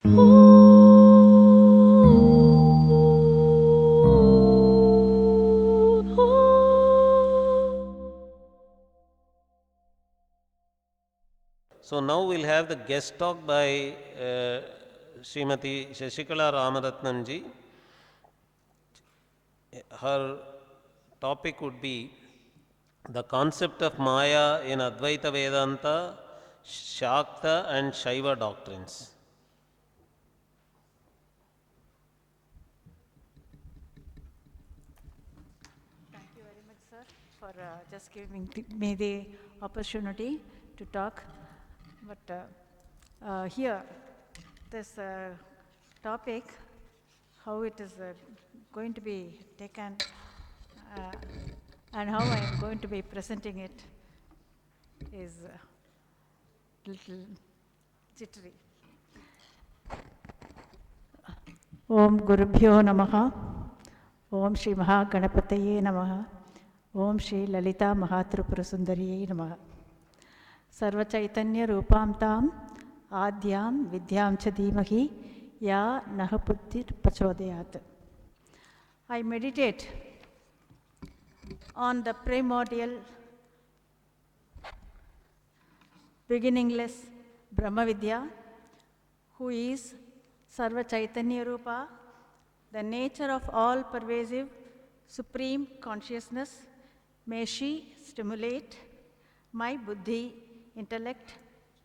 So now we'll have the guest talk by Srimati Sasikala Ramaratnam ji. Her topic would be the concept of Maya in Advaita Vedanta, Shakta and Saiva Doctrines. Thank you very much, sir, for just giving me the opportunity to talk. But here, this topic, how it is going to be taken and how I am going to be presenting it is a little jittery. Om Gurubhyo Namaha. Om Shri Mahaganapataye Namaha. Om Shri Lalita Mahatripurasundariye Namaha. Sarva Chaitanya Rupam Tam Adyam Vidyam Chadimahi Ya Nahaputir Pachodayat. I meditate on the primordial, beginningless Brahma Vidya, who is Sarva Chaitanya Rupa, the nature of all pervasive supreme consciousness. May she stimulate my buddhi, intellect,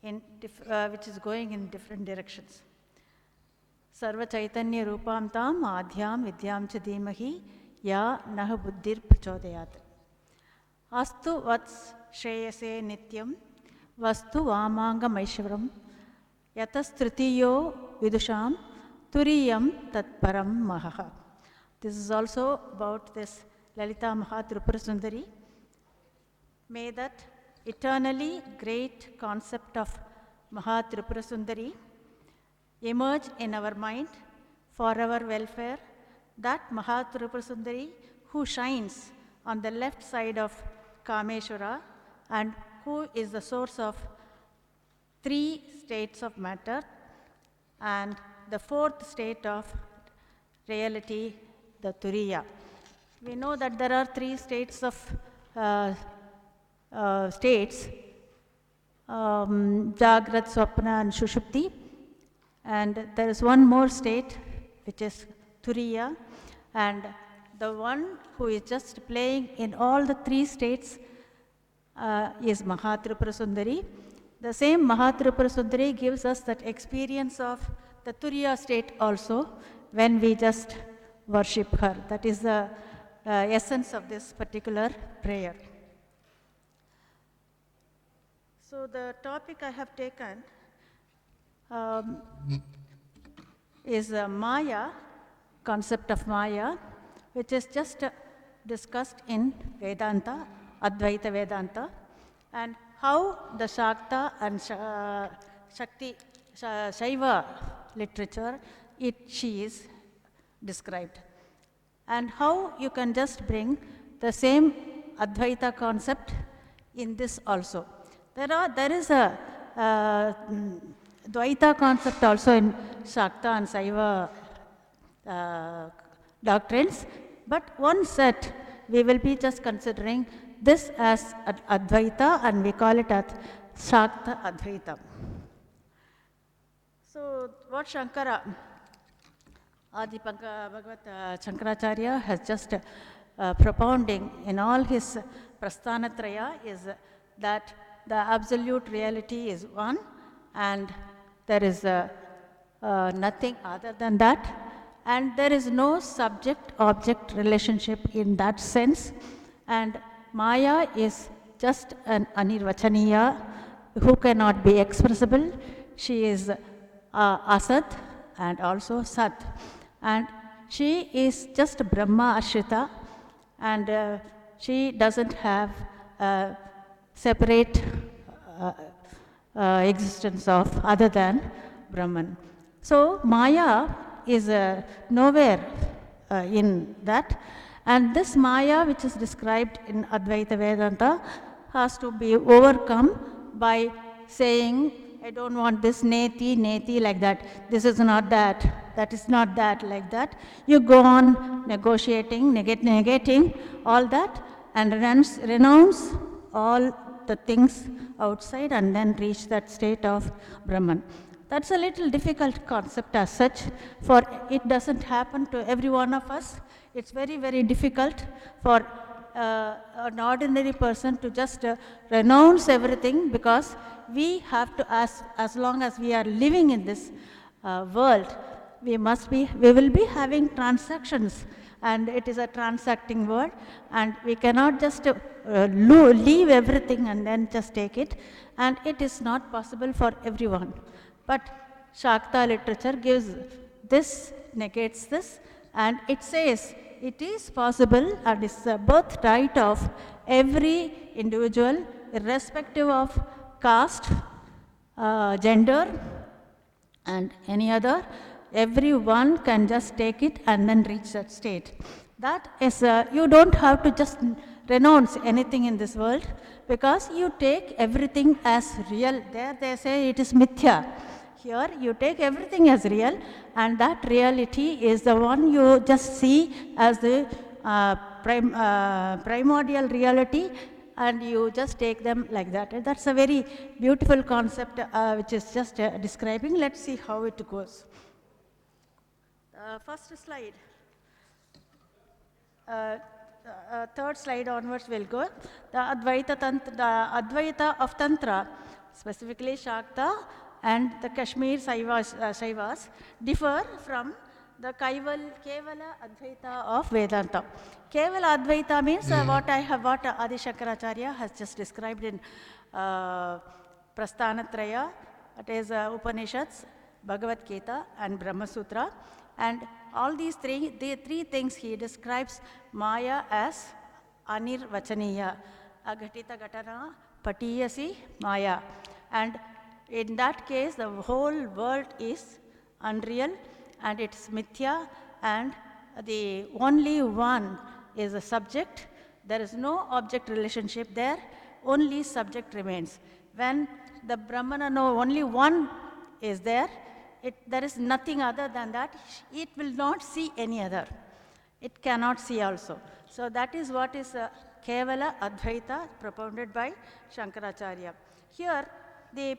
which is going in different directions. Sarva Chaitanya Rupam Tam Adhyam Vidyam Chadimahi Ya Naha Buddhir Prachodayat. Astu Vats Shreyase Nityam Vastu Vamanga Maishwaram Yatas Tritiyo Vidusham Turiyam Tatparam Mahaha. This is also about this Lalita Mahatripurasundari. May that eternally great concept of Mahatripurasundari emerge in our mind for our welfare, that Mahatripurasundari who shines on the left side of Kameshwara and who is the source of 3 states of matter and the 4th state of reality, the Turiya. We know that there are 3 states of states, Jagrat, Swapna and Shushupti, and there is one more state which is Turiya, and the one who is just playing in all the 3 states is Mahatripurasundari. The same Mahatripurasundari gives us that experience of the Turiya state also when we just worship her. That is the essence of this particular prayer. So the topic I have taken is Maya, concept of Maya, which is just discussed in Vedanta, Advaita Vedanta, and how the Shakta and Shakti, Saiva literature, she is described. And how you can just bring the same Advaita concept in this also. There is a Dvaita concept also in Shakta and Saiva doctrines, but one set we will be just considering this as Advaita and we call it as Shakta Advaita. So what Shankara, Adi Bhagavat Shankaracharya has just propounding in all his Prasthanatraya is that the absolute reality is one and there is nothing other than that, and there is no subject-object relationship in that sense, and Maya is just an anirvachaniya who cannot be expressible. She is Asat and also Sat, and she is just Brahma Ashrita, and she doesn't have a separate existence of other than Brahman. So Maya is nowhere in that, and this Maya which is described in Advaita Vedanta has to be overcome by saying I don't want this neti like that. This is not that. That is not that like that. You go on negotiating, negating all that, and renounce all the things outside and then reach that state of Brahman. That's a little difficult concept as such, for it doesn't happen to every one of us. It's very, very difficult for an ordinary person to just renounce everything, because we have to, as long as we are living in this world, we will be having transactions, and it is a transacting world, and we cannot just leave everything and then just take it, and it is not possible for everyone. But Shakta literature gives this, negates this, and it says it is possible and it's a birthright of every individual, irrespective of caste, gender, and any other. Everyone can just take it and then reach that state. That is, you don't have to just renounce anything in this world, because you take everything as real. There they say it is mithya. Here you take everything as real, and that reality is the one you just see as the primordial reality, and you just take them like that. And that's a very beautiful concept which is just describing. Let's see how it goes. First slide. Third slide onwards we'll go. The Advaita of Tantra, specifically Shakta and the Kashmir Saivas, differ from the Kevala Advaita of Vedanta. Kevala Advaita means what Adi Shankaracharya has just described in Prasthanatraya, it is Upanishads, Bhagavad Gita, and Brahma Sutra. And all these three things he describes Maya as Anirvachaniya, Agatita Gatana Patiyasi Maya. And in that case, the whole world is unreal and it's mithya, and the only one is a subject. There is no object relationship there, only subject remains. When the Brahmana knows only one is there, there is nothing other than that. It will not see any other. It cannot see also. So that is what is Kevala Advaita propounded by Shankaracharya. Here, the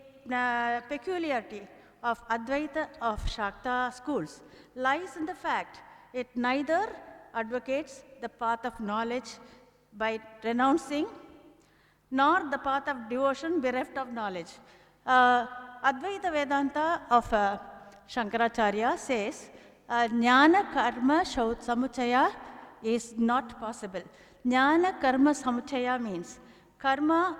peculiarity of Advaita of Shakta schools lies in the fact it neither advocates the path of knowledge by renouncing, nor the path of devotion bereft of knowledge. Advaita Vedanta of Shankaracharya says Jnana Karma Samuchaya is not possible. Jnana Karma Samuchaya means karma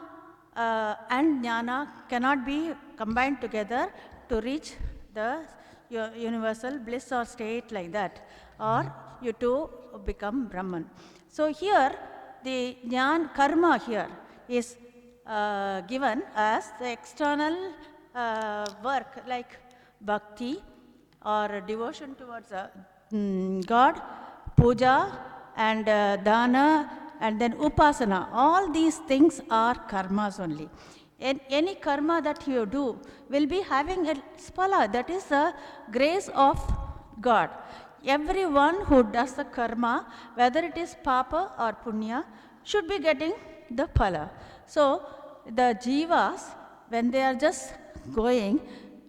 and jnana cannot be combined together to reach the universal bliss or state like that, or you too become Brahman. So here the karma here is given as the external work like bhakti or devotion towards God, puja and dana, and then upasana. All these things are karmas only. And any karma that you do will be having a sphala, that is the grace of God. Everyone who does the karma, whether it is papa or punya, should be getting the phala. So the jivas, when they are just going,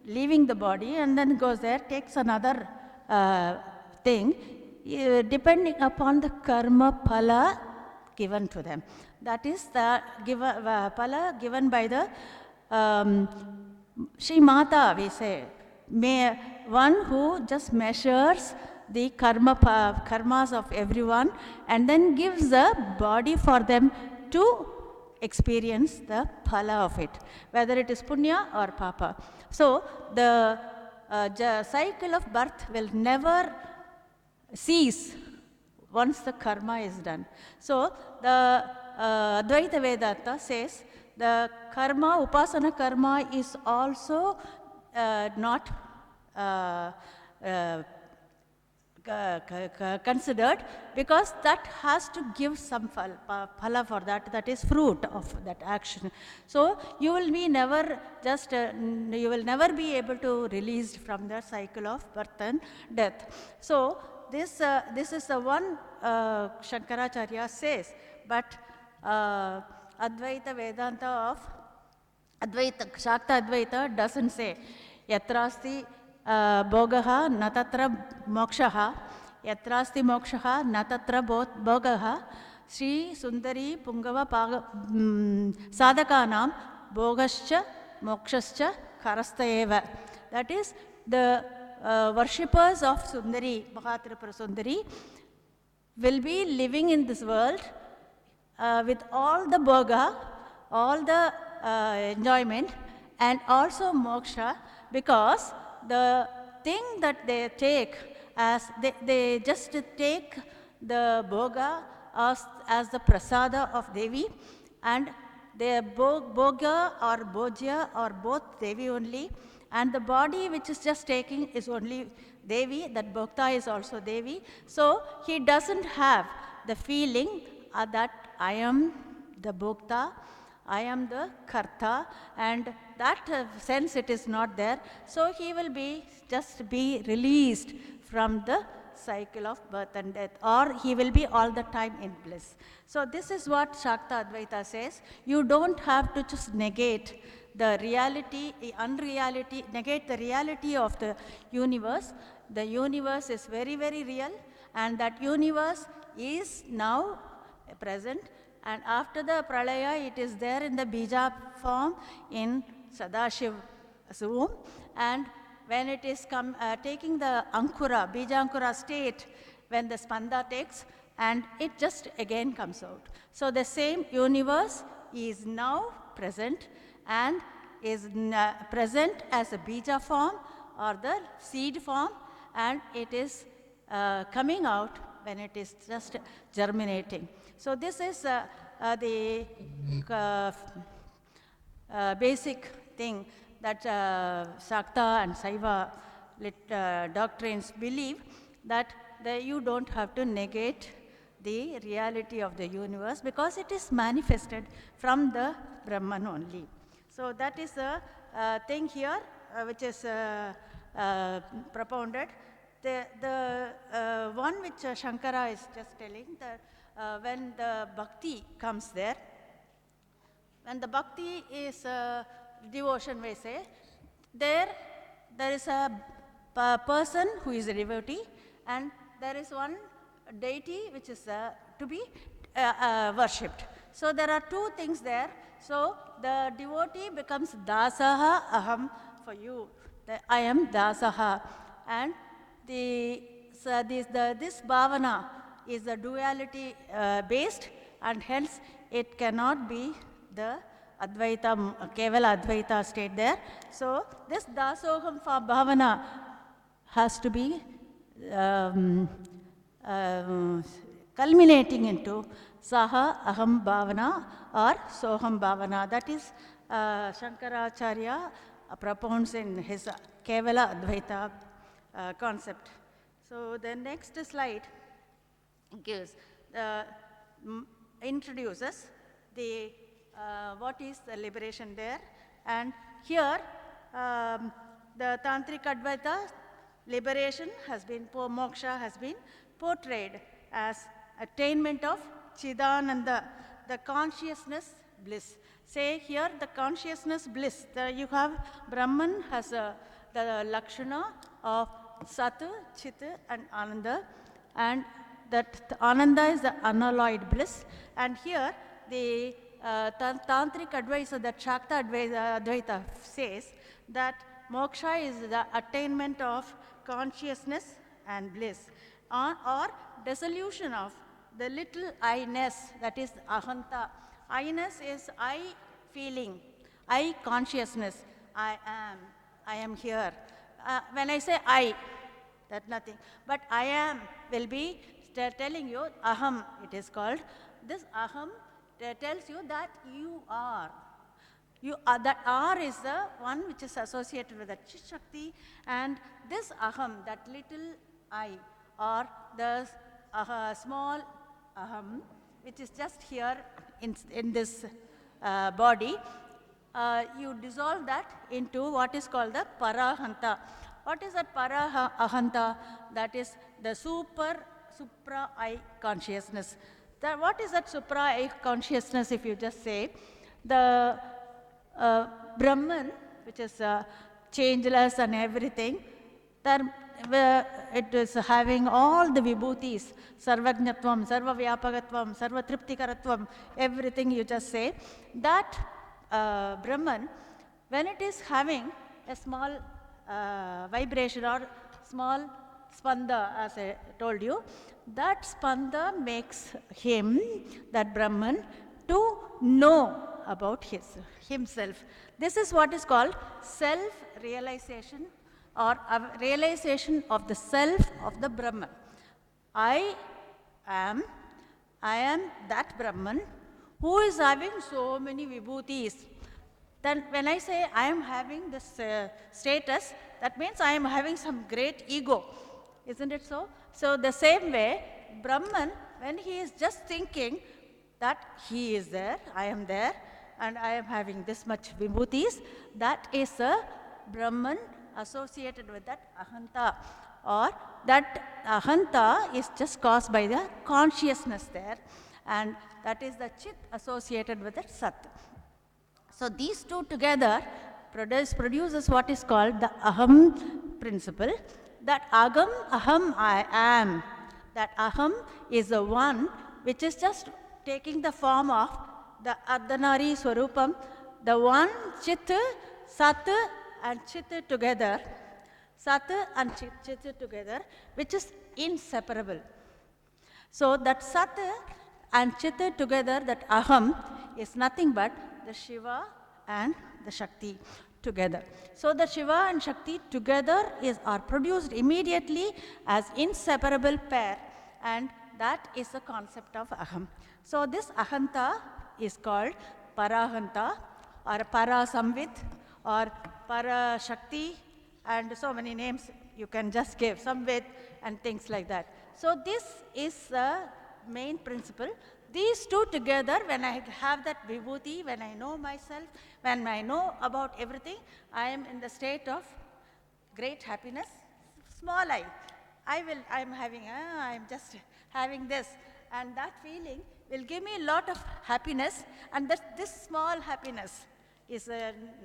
leaving the body and then goes there, takes another thing, depending upon the karma phala given to them. That is the phala given by the Shri Mata, we say. One who just measures the karmas of everyone and then gives a body for them to experience the phala of it, whether it is punya or papa. So the cycle of birth will never cease once the karma is done. So the Advaita Vedanta says the karma, upasana karma is also not considered, because that has to give some phala for that, that is fruit of that action. So you will be never just, you will never be able to release from the cycle of birth and death. So this is the one Shankaracharya says, but Advaita Vedanta of Advaita, Shakta Advaita doesn't say. Yatrasti bhogaha natatra mokshaha, yatrasti mokshaha natatra bhogaha, Sri Sundari Pungava Sadhakanam bhogascha mokshascha karastaeva. That is, the worshippers of Sundari, Mahatripura Sundari, will be living in this world with all the bhoga, all the enjoyment, and also moksha, because the thing that they take as, they just take the bhoga as the prasada of Devi, and their bhoga or bhojya or both Devi only, and the body which is just taking is only Devi, that bhokta is also Devi. So he doesn't have the feeling that I am the bhokta, I am the karta, and that sense it is not there. So he will be just be released from the cycle of birth and death, or he will be all the time in bliss. So this is what Shakta Advaita says. You don't have to just negate the reality, unreality, negate the reality of the universe. The universe is very, very real, and that universe is now present. And after the pralaya, it is there in the bija form in Sadashiva's womb. And when it is taking the ankura, bija ankura state, when the spanda takes, and it just again comes out. So the same universe is now present, and is present as a bija form or the seed form, and it is coming out when it is just germinating. So this is the basic thing that Sakta and Saiva doctrines believe, that you don't have to negate the reality of the universe, because it is manifested from the Brahman only. So that is the thing here which is propounded. The one which Shankara is just telling, that when the bhakti comes there, when the bhakti is devotion, we say, there is a person who is a devotee, and there is one deity which is to be worshipped. So there are two things there. So the devotee becomes dasaha aham for you. I am dasaha. And this bhavana is the duality based, and hence it cannot be the Advaita, Kevala Advaita state there. So this dasoham bhavana has to be culminating into Saha Aham Bhavana or Soham Bhavana. That is Shankaracharya propounds in his Kevala Advaita concept. So the next slide gives introduces the what is the liberation there, and here the Tantric Advaita liberation has been, moksha has been portrayed as attainment of Chidananda, the consciousness bliss. Say here the consciousness bliss. You have Brahman has the Lakshana of Sat, Chit and Ananda, and that Ananda is the unalloyed bliss. And here the Tantric advisor, that Shakta Advaita says that moksha is the attainment of consciousness and bliss, or dissolution of the little I-ness, that is ahanta. I-ness is I feeling, I consciousness, I am here. When I say I, that's nothing, but I am will be telling you, aham it is called. This aham tells you that you are. That R is the one which is associated with the Chit Shakti, and this aham, that little I, or the small aham, which is just here in this body, you dissolve that into what is called the parahanta. What is that parahanta? That is the supra I consciousness. What is that supra I consciousness? If you just say the Brahman, which is changeless and everything, it is having all the vibhutis, sarvajnatvam, sarvavyapakatvam, sarvatriptikaratvam, everything you just say. That Brahman, when it is having a small vibration or small spanda, as I told you, that spanda makes him, that Brahman, to know about himself. This is what is called self-realization, or realization of the self of the Brahman. I am that Brahman who is having so many vibhutis. Then when I say I am having this status, that means I am having some great ego. Isn't it so? So the same way, Brahman, when he is just thinking that he is there, I am there, and I am having this much vibhutis, that is a Brahman associated with that ahanta, or that ahanta is just caused by the consciousness there, and that is the chit associated with that sat. So these two together produces what is called the aham principle. That aham I am, that aham is the one which is just taking the form of the ardhanari swarupam, the one chit, sat and chit together, sat and chit together, which is inseparable. So that sat and chit together, that aham, is nothing but the Shiva and the Shakti together. So the Shiva and Shakti together are produced immediately as inseparable pair, and that is the concept of aham. So this ahanta is called parahanta, or parasamvit, or parashakti, and so many names you can just give, samvit and things like that. So this is the main principle. These two together, when I have that vibhuti, when I know myself, when I know about everything, I am in the state of great happiness. Small I am just having this, and that feeling will give me a lot of happiness, and this small happiness is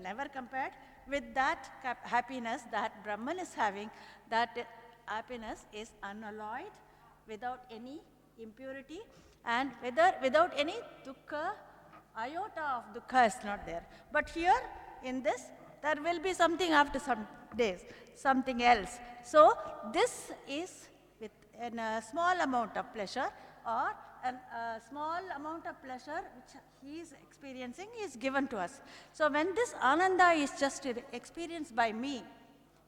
never compared with that happiness that Brahman is having. That happiness is unalloyed, without any impurity, and without any dukkha. Iota of dukkha is not there. But here, in this, there will be something after some days, something else. So this is with a small amount of pleasure, or a small amount of pleasure which he is experiencing is given to us. So when this ananda is just experienced by me,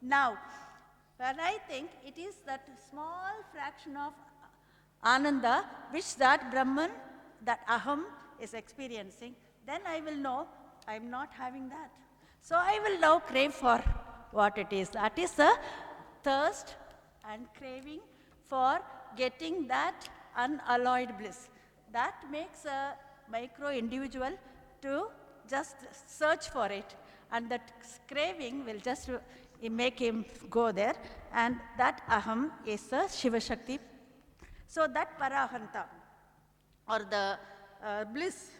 now, when I think it is that small fraction of ananda which that Brahman, that aham, is experiencing, then I will know I am not having that. So I will now crave for what it is. That is the thirst and craving for getting that unalloyed bliss. That makes a micro individual to just search for it, and that craving will just make him go there, and that aham is the Shiva Shakti. So that parahanta, or the bliss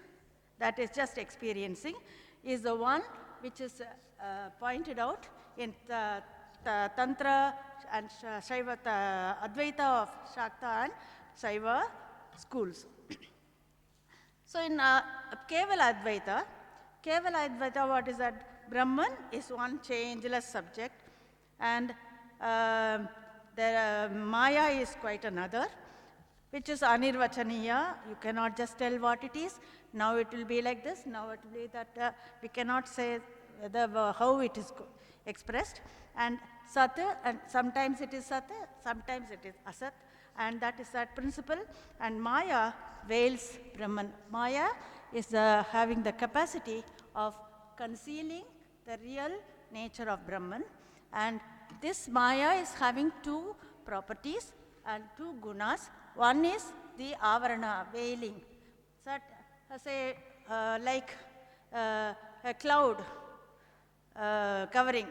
that is just experiencing, is the one which is pointed out in the Tantra and Saiva, Advaita of Shakta and Saiva schools. So in Kevala Advaita, what is that? Brahman is one changeless subject, and the Maya is quite another, which is anirvachaniya. You cannot just tell what it is. Now it will be like this, now it will be that. We cannot say how it is expressed. And sat, and sometimes it is sat, sometimes it is asat, and that is that principle. And Maya veils Brahman. Maya is having the capacity of concealing the real nature of Brahman, and this Maya is having two properties. and two gunas. One is the avarana, veiling. So, say, like a cloud covering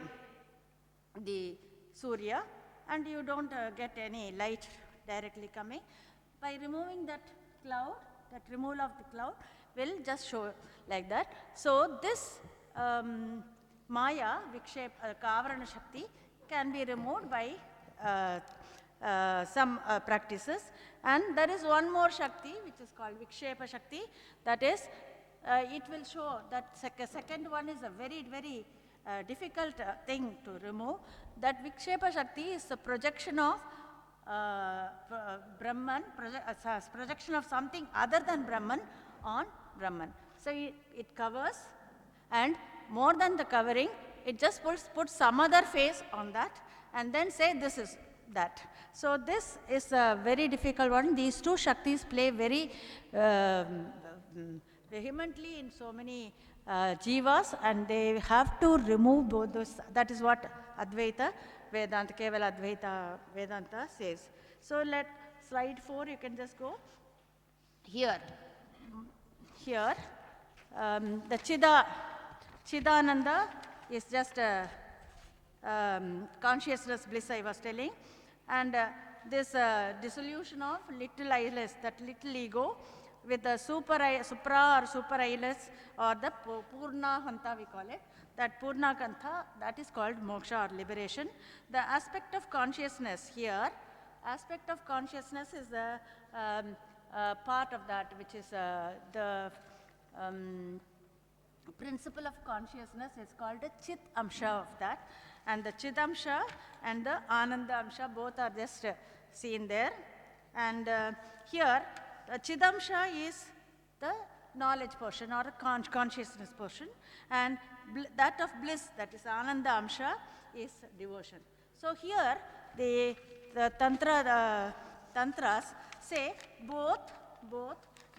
the Surya, and you don't get any light directly coming. By removing that cloud, that removal of the cloud will just show like that. So this Maya, Vikshepa, Kavarana Shakti can be removed by some practices. And there is one more Shakti which is called Vikshepa Shakti. That is, it will show that second one is a very, very difficult thing to remove. That Vikshepa Shakti is the projection of Brahman, projection of something other than Brahman on Brahman. So it covers, and more than the covering, it just puts some other face on that and then say this is that. So this is a very difficult one. These two Shaktis play very vehemently in so many jivas, and they have to remove both those. That is what Advaita Vedanta, Kevala Advaita Vedanta says. So let slide 4, you can just go. Here, the Chidananda is just consciousness bliss I was telling, and this dissolution of little eyeless, that little ego, with the supra or super eyeless, or the Purna Hanta we call it, that Purna Kantha, that is called moksha or liberation. The aspect of consciousness here, aspect of consciousness is the part of that which is the principle of consciousness is called a Chit Amsha of that. And the Chit Amsha and the Ananda Amsha both are just seen there. And here, the Chit Amsha is the knowledge portion or consciousness portion, and that of bliss, that is Ananda Amsha, is devotion. So here, the Tantras say both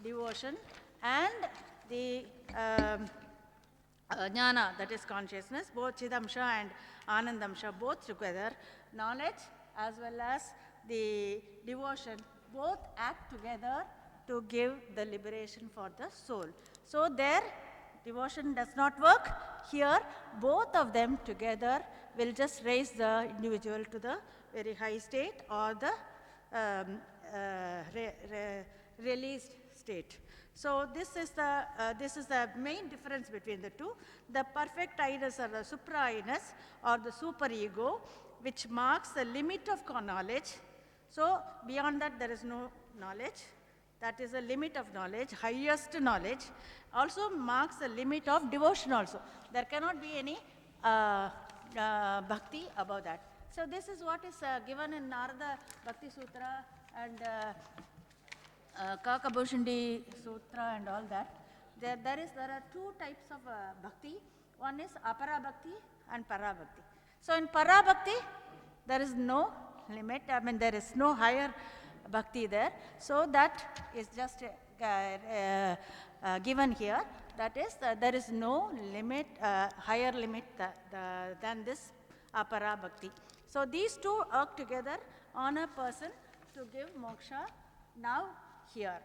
devotion and the jnana, that is consciousness, both Chidamsha and Anandamsha, both together, knowledge as well as the devotion, both act together to give the liberation for the soul. So there, devotion does not work. Here, both of them together will just raise the individual to the very high state or the released state. So this is the main difference between the two. The perfect I-ness or the supra I-ness or the super ego, which marks the limit of knowledge. So beyond that there is no knowledge. That is the limit of knowledge, highest knowledge. Also marks the limit of devotion also. There cannot be any bhakti above that. So this is what is given in Narada Bhakti Sutra and Kakabhushandi Sutra and all that. There are two types of bhakti. One is apara bhakti and para bhakti. So in para bhakti, there is no limit. I mean, there is no higher bhakti there. So that is just given here. That is, there is no limit, higher limit than this apara bhakti. So these two work together on a person to give moksha now here.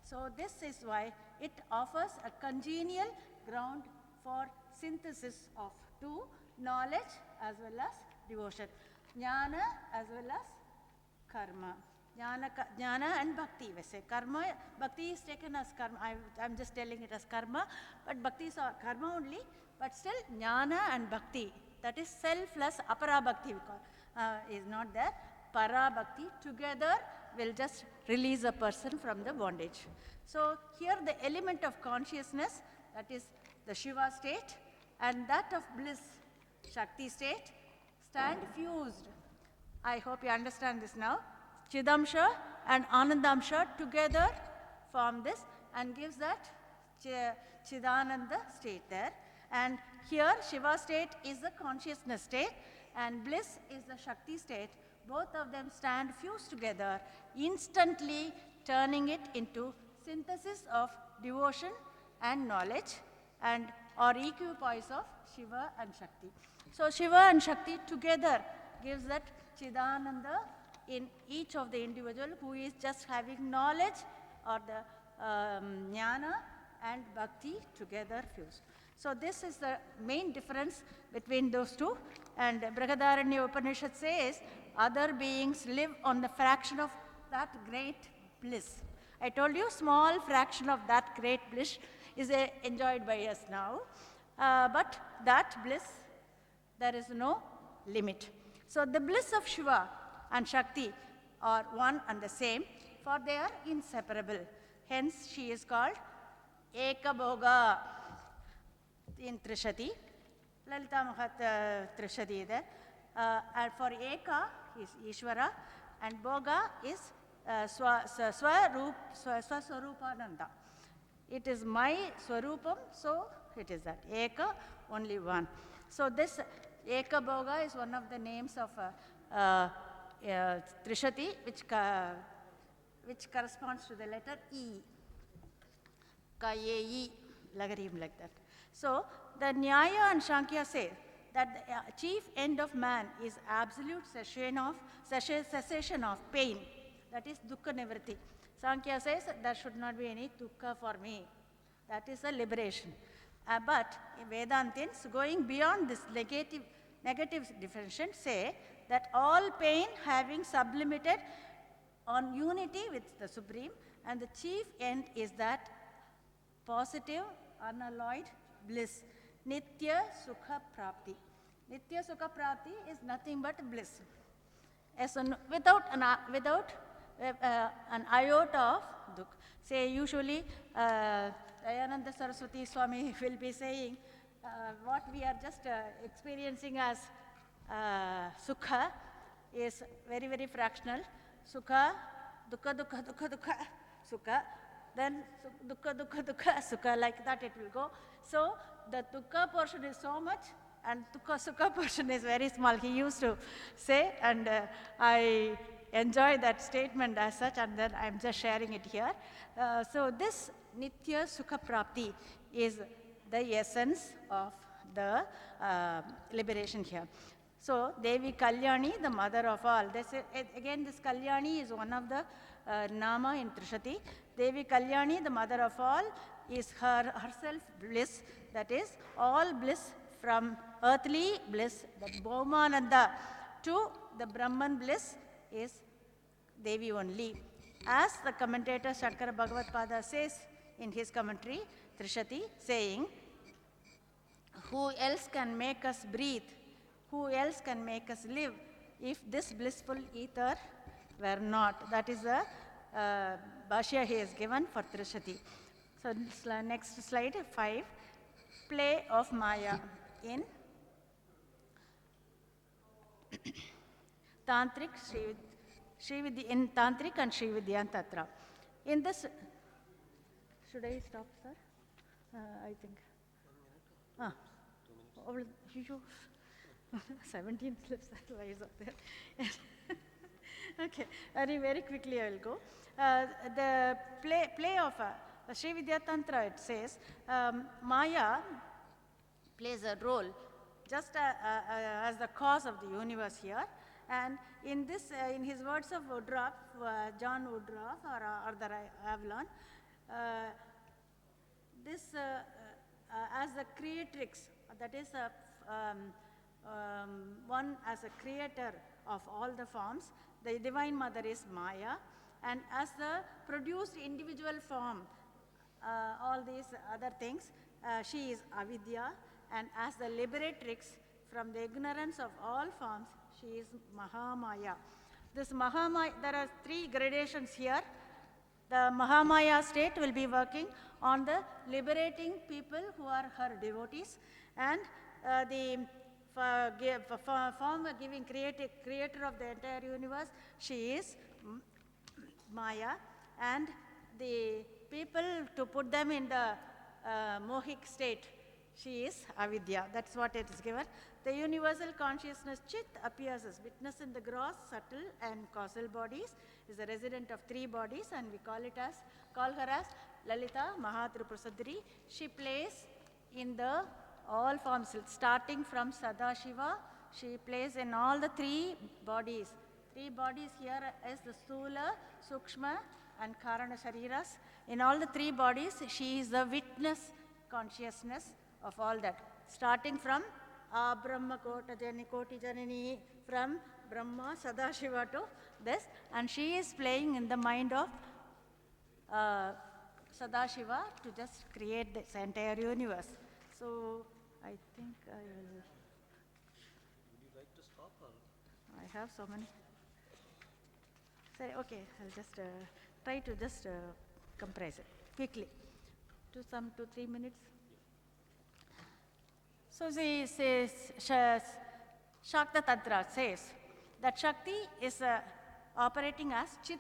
So this is why it offers a congenial ground for synthesis of two, knowledge as well as devotion, jnana as well as karma. Jnana and bhakti, we say. Karma, bhakti is taken as karma. I'm just telling it as karma, but bhakti is karma only, but still jnana and bhakti, that is selfless, apara bhakti is not there. Para bhakti together will just release a person from the bondage. So here the element of consciousness, that is the Shiva state, and that of bliss, Shakti state, stand fused. I hope you understand this now. Chidamsha and Anandamsha together form this and gives that Chidananda state there. And here Shiva state is the consciousness state and bliss is the Shakti state. Both of them stand fused together, instantly turning it into synthesis of devotion and knowledge, and or equipoise of Shiva and Shakti. So Shiva and Shakti together gives that Chidananda in each of the individual who is just having knowledge or the jnana and bhakti together fused. So this is the main difference between those two. And Brihadaranya Upanishad says, other beings live on the fraction of that great bliss. I told you, small fraction of that great bliss is enjoyed by us now. But that bliss, there is no limit. So the bliss of Shiva and Shakti are one and the same, for they are inseparable. Hence, she is called Ekabhoga in Trishati. Lalita Mahat Trishati is there. And for Eka is Ishvara, and Bhoga is Swaswarupananda. It is my Swarupam, so it is that. Eka, only one. So this Eka Bhoga is one of the names of Trishati, which corresponds to the letter E. Kayeyi, Lagarim, like that. So the Nyaya and Shankya say that the chief end of man is absolute cessation of pain. That is dukkha nivritti. Sankhya says there should not be any dukkha for me. That is a liberation. But Vedantins, going beyond this negative definition, say that all pain having sublimated on unity with the Supreme, and the chief end is that positive, unalloyed bliss. Nitya Sukha Prapti. Nitya Sukha Prapti is nothing but bliss. Without an iota of dukkha. Say usually Dayananda Saraswati Swami will be saying what we are just experiencing as sukha is very, very fractional. Sukha, dukkha, dukkha, dukkha, dukkha, sukha. Then dukkha, dukkha, dukkha, sukha, like that it will go. So the dukkha portion is so much and sukha portion is very small. He used to say, and I enjoy that statement as such, and then I'm just sharing it here. So this Nitya Sukha Prapti is the essence of the liberation here. So Devi Kalyani, the mother of all. Again, this Kalyani is one of the nama in Trishati. Devi Kalyani, the mother of all, is herself bliss. That is, all bliss from earthly bliss, the Bhaumananda, to the Brahman bliss is Devi only. As the commentator Shankara Bhagavad Pada says in his commentary, Trishati, saying, who else can make us breathe? Who else can make us live if this blissful ether were not? That is the Bhashya he has given for Trishati. So next slide, 5. Play of Maya in Tantric, in Tantric and Sri Vidyantatra. In this, should I stop, sir? I think. 17 slips, why is up there? Okay, very quickly I will go. The play of Sri Vidyatantra, it says, Maya plays a role just as the cause of the universe here. And in this, in his words of Woodruff, John Woodruff, or the Avalon, this as the creatrix, that is one as a creator of all the forms, the Divine Mother is Maya, and as the produced individual form, all these other things, she is Avidya, and as the liberatrix from the ignorance of all forms, she is Mahamaya. This Mahamaya, there are 3 gradations here. The Mahamaya state will be working on the liberating people who are her devotees, and the form giving creator of the entire universe, she is Maya, and the people to put them in the mohic state, she is Avidya. That's what it is given. The universal consciousness Chit appears as witness in the gross, subtle, and causal bodies, is a resident of 3 bodies, and we call her as Lalita Mahatripuradari. She plays in the all forms, starting from Sadashiva, she plays in all the 3 bodies, three bodies here is the Sthula, Sukshma and Karana Shariras. In all the three bodies, she is the witness consciousness of all that. Starting from Brahma Kota Koti Janani, from Brahma, Sadashiva to this, and she is playing in the mind of Sadashiva to just create this entire universe. So I think I will. Would you like to stop or? I have so many. Sorry, okay, I'll just try to just compress it quickly to 3 minutes. So she says, Shakta Tantra says that Shakti is operating as Chit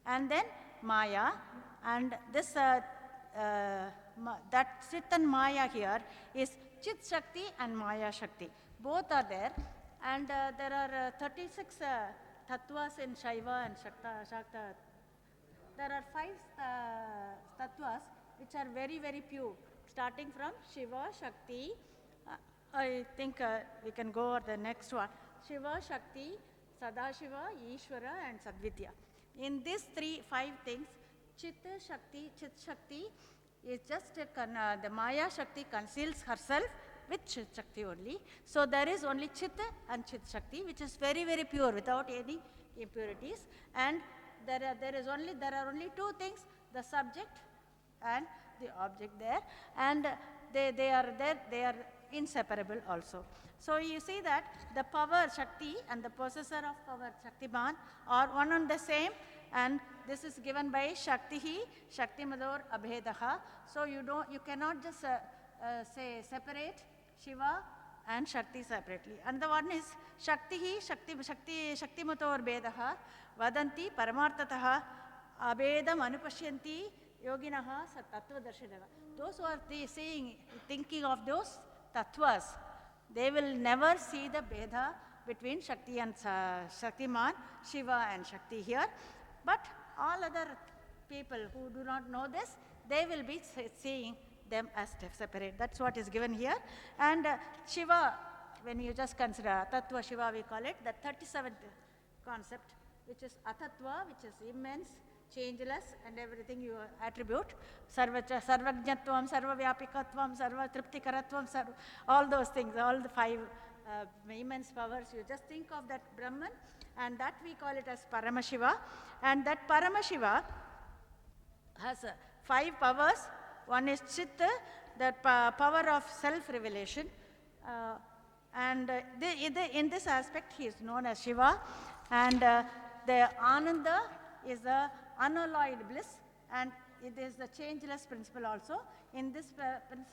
and then Maya, and this that Chit and Maya here is Chit Shakti and Maya Shakti. Both are there, and there are 36 tattvas in Saiva and Shakta. There are 5 tattvas which are very, very pure, starting from Shiva, Shakti. I think we can go over the next one. Shiva, Shakti, Sadashiva, Ishvara and Sadvidya. In these 5 things, Chit Shakti is just the Maya Shakti conceals herself with Chit Shakti only. So there is only Chit and Chit Shakti, which is very, very pure without any impurities. And there are only 2 things, the subject and the object there, and they are inseparable also. So you see that the power Shakti and the possessor of power Shaktiman are one and the same, and this is given by Shaktihi, Shaktimador Abhedaha. So you cannot just say separate Shiva and Shakti separately. And the one is Shaktihi, Shaktimator Bedaha, Vadanti Paramartataha, Abedam Anupashyanti, Yoginaha Tattva Darshanava. Those who are thinking of those tattvas, they will never see the Beda between Shakti and Shaktiman, Shiva and Shakti here. But all other people who do not know this, they will be seeing them as separate. That's what is given here. And Shiva, when you just consider Tattva Shiva, we call it the 37th concept, which is Atattva, which is immense, changeless, and everything you attribute. Sarvajnatvam, Sarvavyapikatvam, Sarvatriptikaratvam, all those things, all the 5 immense powers. You just think of that Brahman, and that we call it as Paramashiva. And that Paramashiva has 5 powers. One is Chitta, the power of self-revelation. And in this aspect, he is known as Shiva. And the Ananda is the unalloyed bliss, and it is the changeless principle also. In this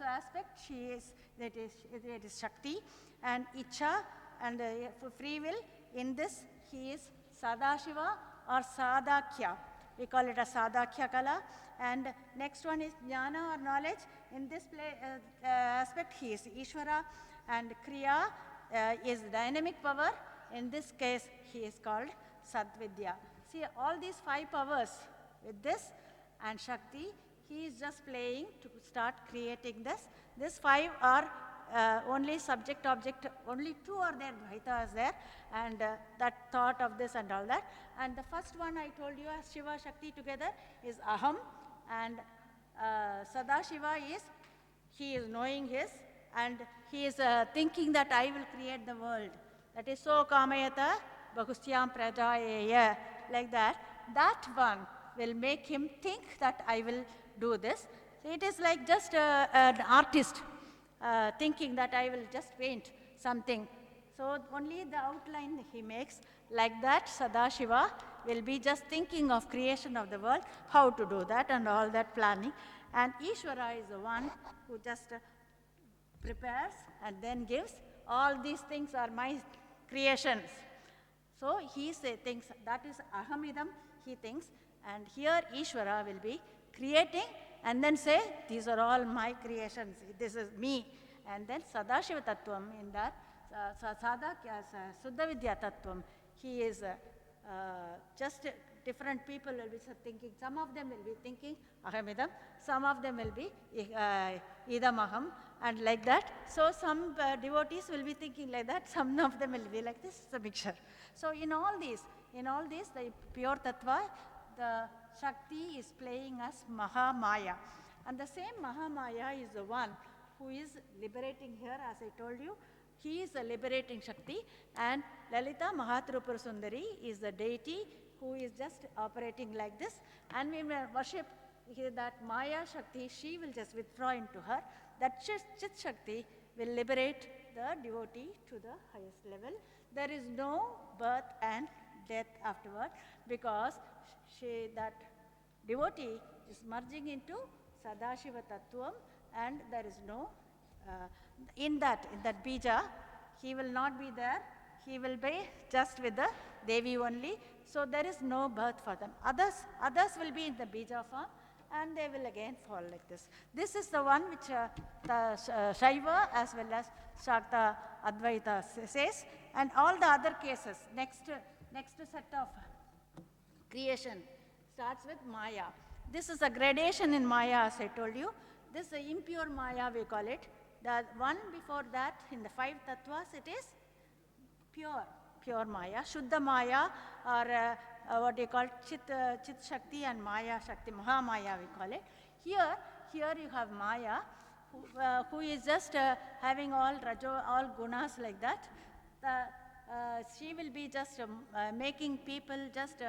aspect, it is Shakti. And Icha and for free will, in this he is Sadashiva or Sadakya. We call it a Sadakya Kala. And next one is Jnana or knowledge. In this aspect, he is Ishvara, and Kriya is dynamic power. In this case, he is called Sadvidya. See, all these 5 powers with this and Shakti, he is just playing to start creating this. These 5 are only subject, object, only 2 are there, Dvaita is there, and that thought of this and all that. And the first one I told you as Shiva, Shakti together is Aham, and Sadashiva he is knowing his, and he is thinking that I will create the world. That is so kamayata bahustyam prajayeya, like that. That one will make him think that I will do this. So it is like just an artist thinking that I will just paint something. So only the outline he makes. Like that, Sadashiva will be just thinking of creation of the world, how to do that and all that planning. And Ishvara is the one who just prepares and then gives. All these things are my creations. So he thinks, that is Ahamidam, he thinks. And here Ishvara will be creating and then say, these are all my creations, this is me. And then Sadashiva Tattvam in that, Suddha Vidya Tattvam, he is just different people will be thinking, some of them will be thinking ahamidam, some of them will be idamaham, and like that. So some devotees will be thinking like that, some of them will be like this. It's a mixture. So in all these, the pure tattva, the Shakti is playing as Mahamaya. And the same Mahamaya is the one who is liberating here, as I told you. He is a liberating Shakti, and Lalita Mahatrupur Sundari is the deity who is just operating like this. And we will worship that Maya Shakti, she will just withdraw into her. That Chit Shakti will liberate the devotee to the highest level. There is no birth and death afterward, because that devotee is merging into Sadashiva Tattvam, and there is no, in that bija, he will not be there. He will be just with the Devi only. So there is no birth for them. Others will be in the bija form, and they will again fall like this. This is the one which the Saiva as well as Shakta Advaita says, and all the other cases. Next set of creation starts with Maya. This is a gradation in Maya, as I told you. This is the impure Maya, we call it. The one before that, in the 5 tattvas, it is pure Maya, Shuddha Maya, or what you call Chit Shakti and Maya Shakti, Mahamaya we call it. Here you have Maya, who is just having all gunas like that. She will be just making people just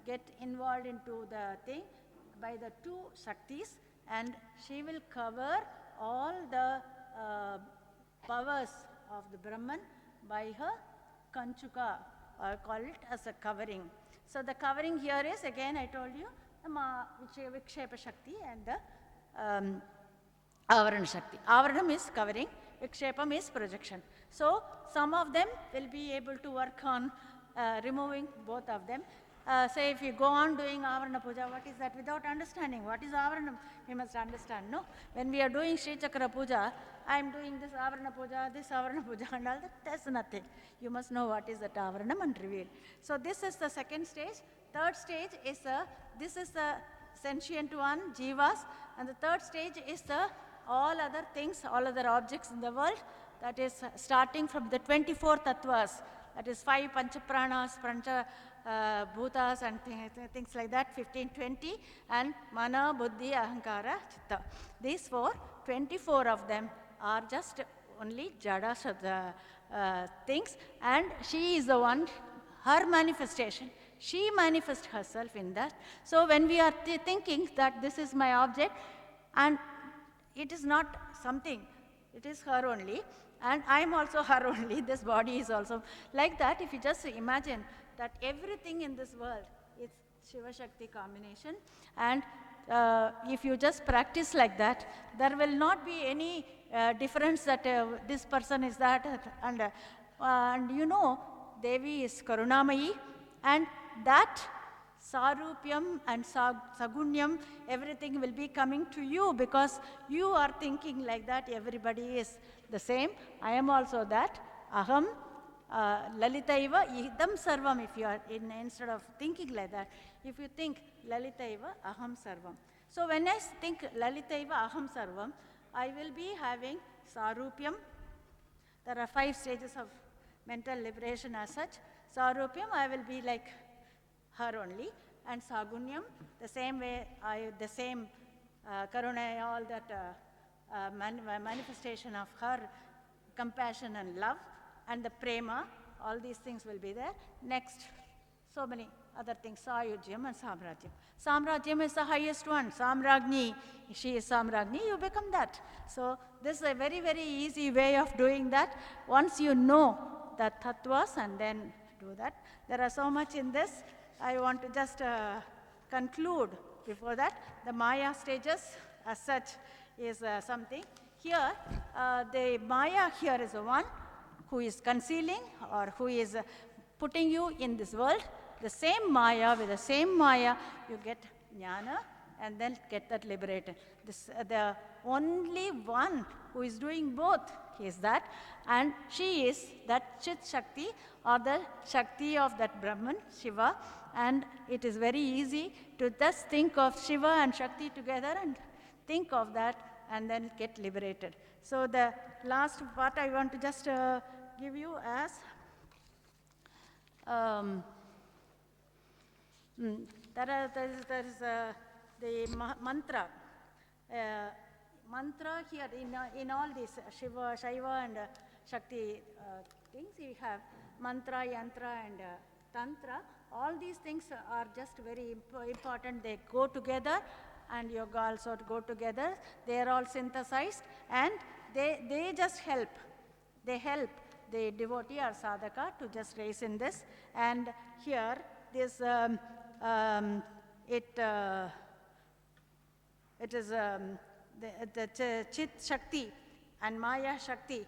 get involved into the thing by the 2 Shaktis, and she will cover all the powers of the Brahman by her Kanchuka, or call it as a covering. So the covering here is, again I told you, the Vikshepa Shakti and the Avarana Shakti. Avaranam is covering, Vikshepam is projection. So some of them will be able to work on removing both of them. Say if you go on doing Avarana Puja, what is that? Without understanding what is Avaranam, we must understand, no? When we are doing Sri Chakra Puja, I am doing this Avarana Puja and all that, that's nothing. You must know what is that Avaranam and reveal. So this is the second stage. Third stage is this is the sentient one, Jivas, and the third stage is the all other things, all other objects in the world, that is starting from the 24 tattvas, that is 5 Panchapranas, Pancha Bhutas and things like that, 15, 20, and Mana, Buddhi, Ahankara, Chitta. These 24 of them are just only Jada things, and she is the one, her manifestation, she manifests herself in that. So when we are thinking that this is my object, and it is not something, it is her only, and I am also her only, this body is also like that. If you just imagine that everything in this world is Shiva Shakti combination, and if you just practice like that, there will not be any difference that this person is that, and you know, Devi is Karunamayi, and that Sarupyam and Sagunyam, everything will be coming to you, because you are thinking like that, everybody is the same. I am also that. Aham Lalitaiva idam sarvam, if you are instead of thinking like that, if you think Lalitaiva aham sarvam. So when I think Lalitaiva aham sarvam, I will be having Sarupyam. There are 5 stages of mental liberation as such. Sarupyam, I will be like her only, and Sagunyam, the same way, the same Karuna, all that manifestation of her compassion and love, and the Prema, all these things will be there. Next, so many other things, Sayujyam and Samrajyam. Samrajyam is the highest one, Samragni, she is Samragni, you become that. So this is a very, very easy way of doing that, once you know the tattvas and then do that. There are so much in this. I want to just conclude before that. The Maya stages as such is something. Here, the Maya here is the one who is concealing or who is putting you in this world. The same Maya, with the same Maya, you get jnana and then get that liberated. The only one who is doing both is that, and she is that Chit Shakti or the Shakti of that Brahman, Shiva, and it is very easy to just think of Shiva and Shakti together and think of that and then get liberated. So the last part I want to just give you as there is the mantra. Mantra here in all these Shiva, Shaiva and Shakti things, we have mantra, yantra and tantra. All these things are just very important. They go together, and yoga also go together. They are all synthesized, and they just help. They help the devotee or sadhaka to just raise in this. And here, this it is the Chit Shakti and Maya Shakti.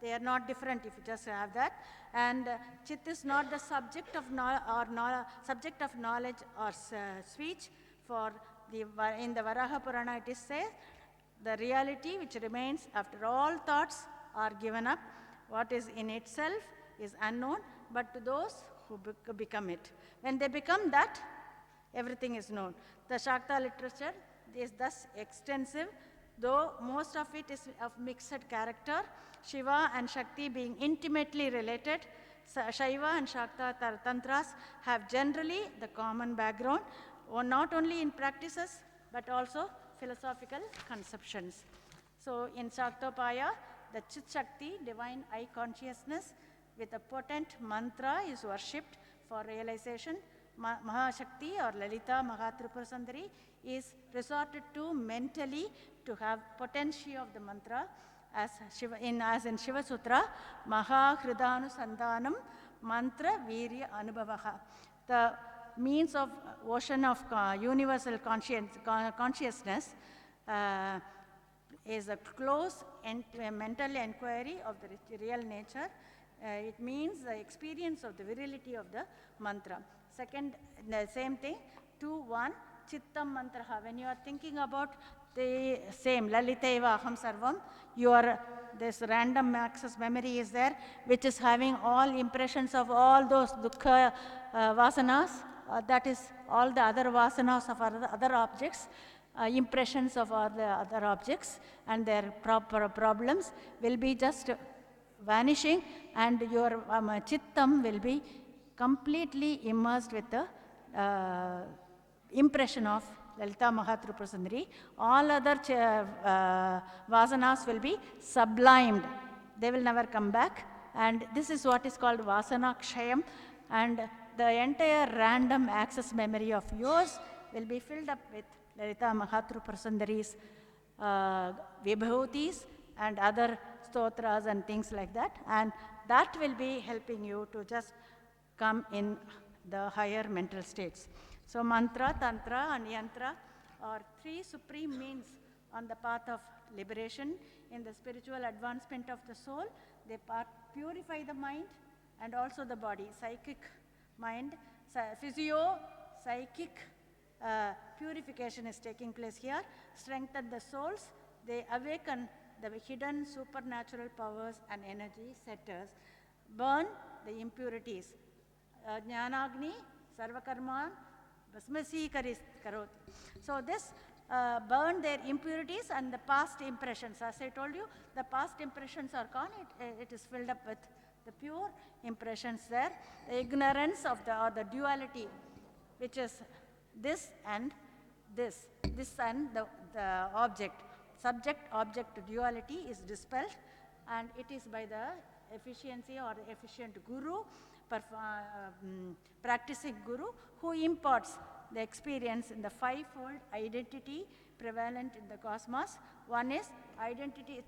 They are not different if you just have that. And Chit is not the subject of subject of knowledge or speech. For in the Varaha Purana it is said, the reality which remains after all thoughts are given up. What is in itself is unknown, but to those who become it. When they become that, everything is known. The Shakta literature is thus extensive, though most of it is of mixed character. Shiva and Shakti being intimately related, Shaiva and Shakta tantras have generally the common background, not only in practices, but also philosophical conceptions. So in Shaktopaya, the Chit Shakti, divine eye consciousness, with a potent mantra is worshipped for realization. Mahashakti or Lalita Mahatripura Sundari is resorted to mentally to have potency of the mantra, as in Shiva Sutra, Maha Hridanu Sandhanam Mantra Virya Anubhavaha. The means of ocean of universal consciousness is a close mental inquiry of the real nature. It means the experience of the virility of the mantra. Second, the same thing, 2-1, Chittam Mantraha. When you are thinking about the same, Laliteva Aham Sarvam, this random access memory is there, which is having all impressions of all those dukkha vasanas, that is all the other vasanas of other objects, impressions of all the other objects, and their proper problems will be just vanishing, and your chittam will be completely immersed with the impression of Lalita Mahatripura Sundari. All other vasanas will be sublimed. They will never come back. And this is what is called vasana kshayam. And the entire random access memory of yours will be filled up with Lalita Mahatripura Sundari's vibhutis and other stotras and things like that. And that will be helping you to just come in the higher mental states. So mantra, tantra and yantra are three supreme means on the path of liberation in the spiritual advancement of the soul. They purify the mind and also the body, psychic mind, physio-psychic purification is taking place here, strengthen the souls, they awaken the hidden supernatural powers and energy centers, burn the impurities. Jnanagni, Sarvakarman, Basmasi Karoti. So this burn their impurities and the past impressions. As I told you, the past impressions are gone, it is filled up with the pure impressions there. The ignorance of the duality, which is this and this and the object. Subject-object duality is dispelled, and it is by the efficiency or efficient guru, practicing guru, who imparts the experience in the fivefold identity prevalent in the cosmos. One is identity,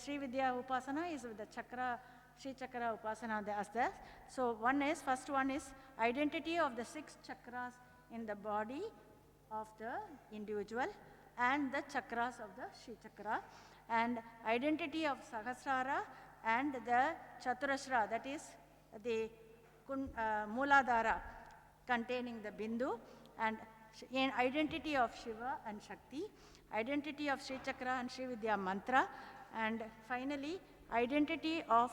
Sri Vidya Upasana is with the chakra, Sri Chakra Upasana as there. So first one is identity of the 6 chakras in the body of the individual and the chakras of the Sri Chakra, and identity of Sahasrara and the Chaturashra, that is the Mooladhara containing the Bindu, and in identity of Shiva and Shakti, identity of Sri Chakra and Sri Vidya mantra, and finally identity of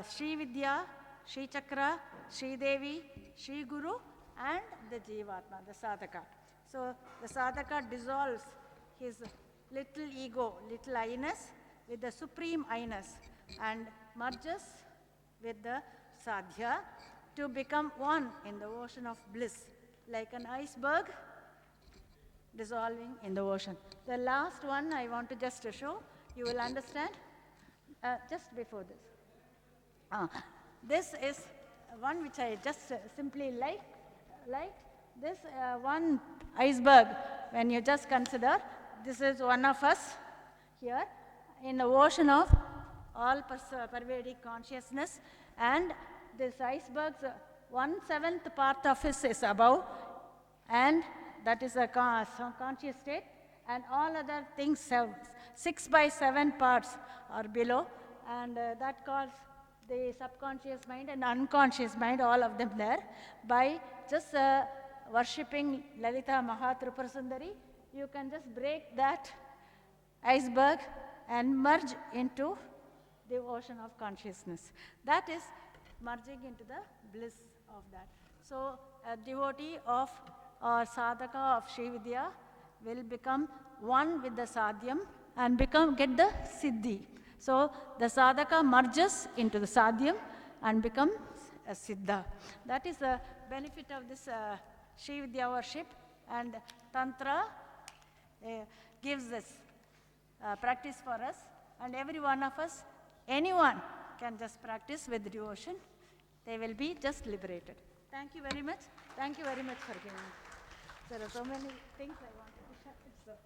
Sri Vidya, Sri Chakra, Sri Devi, Sri Guru, and the Jivatma, the sadhaka. So the sadhaka dissolves his little ego, little I-ness with the supreme I-ness and merges with the sadhya to become one in the ocean of bliss, like an iceberg dissolving in the ocean. The last one I want to just show, you will understand just before this. This is one which I just simply like this one iceberg. When you just consider, this is one of us here in the ocean of all pervading consciousness, and this iceberg's 1/7 part of it is above, and that is a conscious state, and all other things have 6/7 parts are below, and that calls the subconscious mind and unconscious mind, all of them there. By just worshipping Lalita Mahatripura Sundari, you can just break that iceberg and merge into the ocean of consciousness. That is merging into the bliss of that. So a devotee of or sadhaka of Sri Vidya will become one with the sadhyam and get the siddhi. So the sadhaka merges into the sadhyam and becomes a siddha. That is the benefit of this Sri Vidya worship, and Tantra gives this practice for us, and every one of us, anyone can just practice with devotion. They will be just liberated. Thank you very much. Thank you very much for giving me. There are so many things I wanted to share.